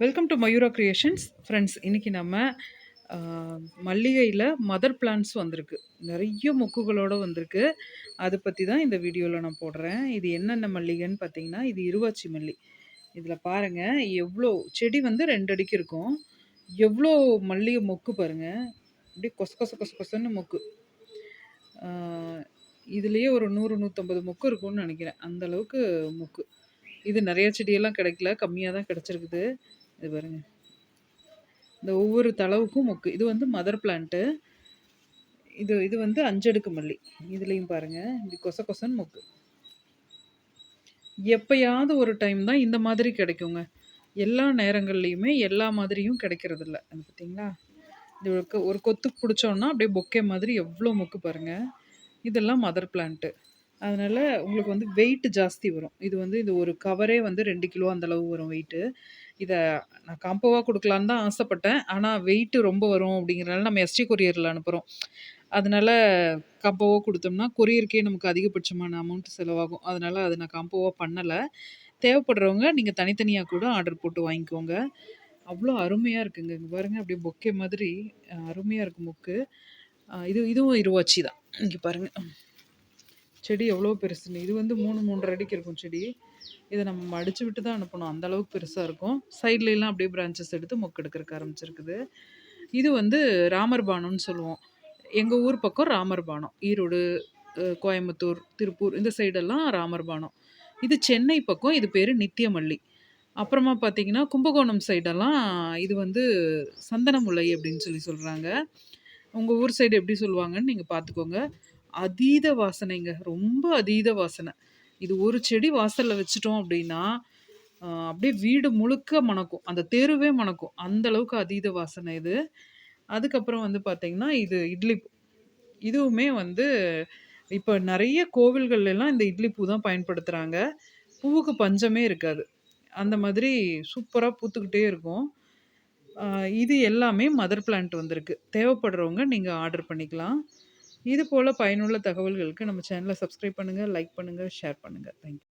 Welcome to Mayura creations friends. இன்றைக்கி நம்ம மல்லிகையில் mother plants வந்திருக்கு. நிறைய மொக்குகளோடு வந்திருக்கு. அதை பற்றி தான் இந்த வீடியோவில் நான் போடுறேன். இது என்னென்ன மல்லிகைன்னு பார்த்தீங்கன்னா, இது இருவாச்சி மல்லி. இதில் பாருங்கள், எவ்வளோ செடி வந்து 2 அடிக்கு இருக்கும். எவ்வளோ மல்லிகை மொக்கு பாருங்கள், அப்படியே கொச கொச கொச கொசன்னு மொக்கு. இதுலேயே ஒரு 100-150 மொக்கு இருக்கும்னு நினைக்கிறேன். அந்த அளவுக்கு மொக்கு. இது நிறைய செடியெல்லாம் கிடைக்கல, கம்மியாக தான் கிடச்சிருக்குது. இது பாருங்க, இந்த ஒவ்வொரு தளவுக்கும் மொக்கு. இது வந்து மதர் பிளான்ட்டு. இது வந்து 5 அடுக்கு மல்லி. இதுலேயும் பாருங்க, இப்படி கொச கொசன்னு மொக்கு. எப்பயாவது ஒரு டைம் தான் இந்த மாதிரி கிடைக்குங்க. எல்லா நேரங்கள்லையுமே எல்லா மாதிரியும் கிடைக்கிறது இல்லை. அது பார்த்தீங்களா, இது ஒரு கொத்து பிடிச்சோன்னா அப்படியே பொக்கே மாதிரி எவ்வளோ மொக்கு பாருங்க. இதெல்லாம் மதர் பிளான்ட்டு. அதனால் உங்களுக்கு வந்து வெயிட் ஜாஸ்தி வரும். இது வந்து இது ஒரு கவரே வந்து 2 கிலோ அந்தளவு வரும் வெயிட்டு. இதை நான் காம்போவாக கொடுக்கலான்னு தான் ஆசைப்பட்டேன். ஆனால் வெயிட்டு ரொம்ப வரும் அப்படிங்கிறனால நம்ம எஸ்டி கொரியரில் அனுப்புகிறோம். அதனால் காம்போவாக கொடுத்தோம்னா கொரியருக்கே நமக்கு அதிகபட்சமான அமௌண்ட் செலவாகும். அதனால் அதை நான் காம்போவாக பண்ணலை. தேவைப்படுறவங்க நீங்கள் தனித்தனியாக கூட ஆர்டர் போட்டு வாங்கிக்கோங்க. அவ்வளோ அருமையாக இருக்குங்க. இங்கே பாருங்கள், அப்படியே பொக்கே மாதிரி அருமையாக இருக்குது மொக்கு. இதுவும் இருவாச்சி தான். இங்கே பாருங்கள், செடி எவ்வளோ பெருசுன்னு. இது வந்து 3-3.5 அடிக்கு இருக்கும் செடி. இதை நம்ம மடித்து விட்டு தான் அனுப்பணும், அந்த அளவுக்கு பெருசாக இருக்கும். சைட்லலாம் அப்படியே பிரான்ச்சஸ் எடுத்து மொக்கு எடுக்கிறக்க ஆரம்பிச்சிருக்குது. இது வந்து ராமர் பானம்னு சொல்லுவோம். எங்கள் ஊர் பக்கம் ராமர் பானம். ஈரோடு, கோயம்புத்தூர், திருப்பூர் இந்த சைடெல்லாம் ராமர் பானம். இது சென்னை பக்கம், இது பேர் நித்தியமல்லி. அப்புறமா பார்த்தீங்கன்னா, கும்பகோணம் சைடெல்லாம் இது வந்து சந்தன முல்லை அப்படின்னு சொல்கிறாங்க. உங்கள் ஊர் சைடு எப்படி சொல்லுவாங்கன்னு நீங்கள் பார்த்துக்கோங்க. அதீத வாசனைங்க, ரொம்ப அதீத வாசனை. இது ஒரு செடி வாசலில் வச்சுட்டோம் அப்படின்னா அப்படியே வீடு முழுக்க மணக்கும், அந்த தெருவே மணக்கும். அந்த அளவுக்கு அதீத வாசனை இது. அதுக்கப்புறம் வந்து பார்த்திங்கன்னா, இது இட்லி பூ. இதுவுமே வந்து இப்போ நிறைய கோவில்கள்லாம் இந்த இட்லி பூ தான் பயன்படுத்துகிறாங்க. பூவுக்கு பஞ்சமே இருக்காது. அந்த மாதிரி சூப்பராக பூத்துக்கிட்டே இருக்கும். இது எல்லாமே மதர் பிளான்ட் வந்திருக்கு. தேவைப்படுறவங்க நீங்கள் ஆர்டர் பண்ணிக்கலாம். இது போல் பயனுள்ள தகவல்களுக்கு நம்ம சேனலை சப்ஸ்கிரைப் பண்ணுங்கள், லைக் பண்ணுங்கள், ஷேர் பண்ணுங்கள். தேங்க்யூ.